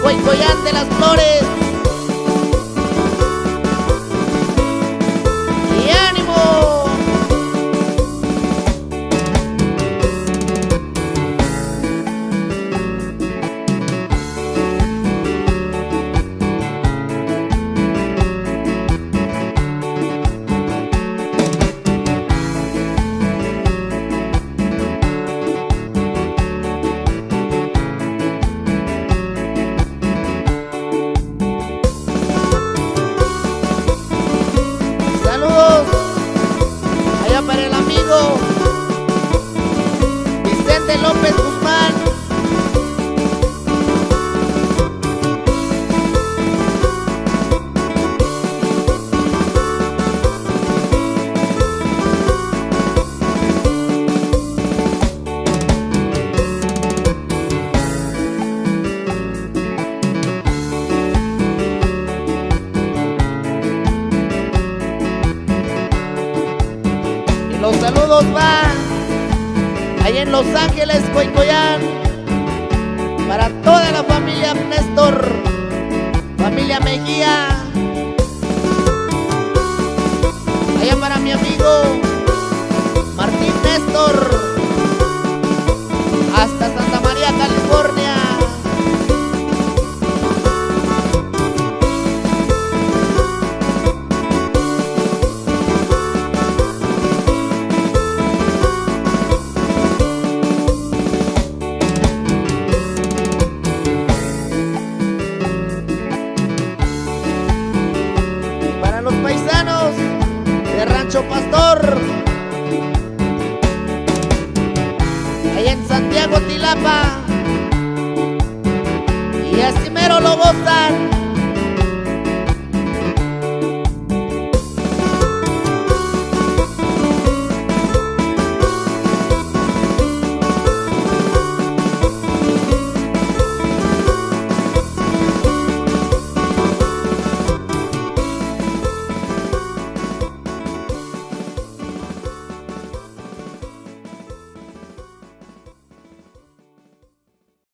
Escuaycoyán de las Flores. ¡Y ánimo! Para el amigo Vicente López Guzmán. Los saludos van ahí en Los Ángeles, Escuaycoyán, para toda la familia Néstor, familia Mejía, allá para mi amigo Martín Néstor, hasta Santa María, California. Los paisanos de Rancho Pastor, allá en Santiago, Tilapa, y así mero lo gozan.